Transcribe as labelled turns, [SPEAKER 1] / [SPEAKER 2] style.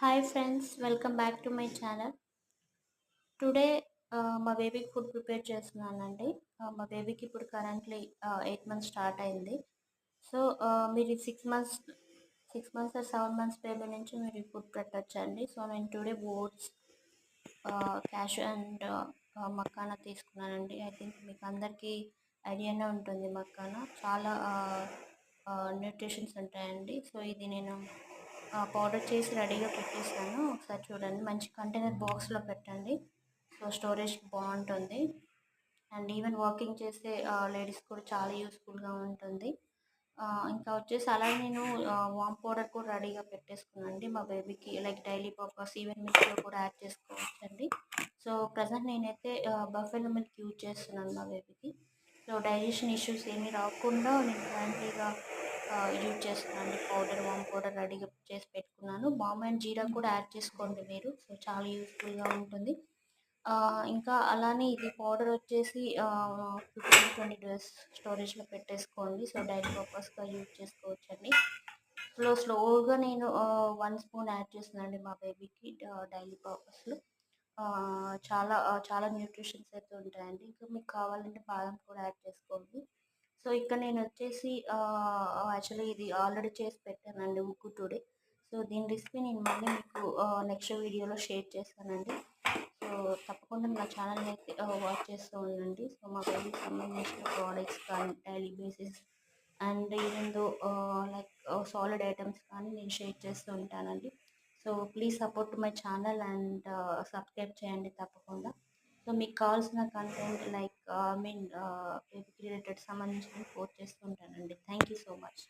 [SPEAKER 1] Hi friends, welcome back to my channel. Today మా బేబీకి food prepare చేస్తున్నానండి. మా బేబీకి ఇప్పుడు కరెంట్లీ 8 మంత్స్ స్టార్ట్ అయింది. సో మీరు 6 మంత్స్ ఆర్ 7 మంత్స్ బేబీ నుంచి మీరు ఈ ఫుడ్ పెట్టొచ్చండి. సో నేను today oats, cashew and makhana తీసుకున్నానండి. ఐ థింక్ మీకు అందరికీ ఐడియానే ఉంటుంది. మక్కానా చాలా న్యూట్రిషన్స్ ఉంటాయండి. సో ఇది నేను పౌడర్ చేసి రెడీగా పెట్టేసాను. ఒకసారి చూడండి. మంచి కంటైనర్ బాక్స్లో పెట్టండి. సో స్టోరేజ్ బాగుంటుంది. అండ్ ఈవెన్ వాకింగ్ చేసే లేడీస్ కూడా చాలా యూస్ఫుల్గా ఉంటుంది. ఇంకా వచ్చేసి అలాగే నేను వామ్ పౌడర్ కూడా రెడీగా పెట్టేసుకున్నానండి మా బేబీకి, లైక్ డైలీ పర్పస్ ఈవెన్ మిల్క్లో కూడా యాడ్ చేసుకోవచ్చండి. సో ప్రజెంట్ నేనైతే బఫెలో మిల్క్ యూజ్ చేస్తున్నాను మా బేబీకి. సో డైజెషన్ ఇష్యూస్ ఏమీ రాకుండా నేను కరెంట్లీగా యూజ్ చేస్తున్నాను. వామ్ పౌడర్ రెడీగా చేసి పెట్టుకున్నాను. బామ్ అండ్ జీరా కూడా యాడ్ చేసుకోండి మీరు. సో చాలా యూస్ఫుల్గా ఉంటుంది. ఇంకా అలానే ఇది పౌడర్ వచ్చేసి 15-20 డేస్ స్టోరేజ్లో పెట్టేసుకోండి. సో డైలీ పర్పస్గా యూజ్ చేసుకోవచ్చండి. స్లోగా నేను 1 స్పూన్ యాడ్ చేస్తున్నానండి మా బేబీకి డైలీ పర్పస్లో. చాలా న్యూట్రిషన్స్ అయితే ఉంటాయండి. ఇంకా మీకు కావాలంటే బాదం కూడా యాడ్ చేసుకోండి. సో ఇక్కడ నేను వచ్చేసి యాక్చువల్లీ ఇది ఆల్రెడీ చేసి పెట్టానండి ఉగ్గు టుడే. సో దీని రెసిపీ నేను మళ్ళీ మీకు నెక్స్ట్ వీడియోలో షేర్ చేస్తానండి. సో తప్పకుండా నా ఛానల్ని అయితే వాచ్ చేస్తూ ఉండండి. సో మా బేబీకి సంబంధించిన ప్రోడక్ట్స్ కానీ daily basis and even though like solid items కానీ నేను షేర్ చేస్తూ ఉంటానండి. So please support my channel and subscribe చేయండి తప్పకుండా. సో మీకు కావాల్సిన కంటెంట్ లైక్ బేబీకి రిలేటెడ్ సంబంధించిన పోస్ట్ చేస్తూ ఉంటానండి. Thank you so much.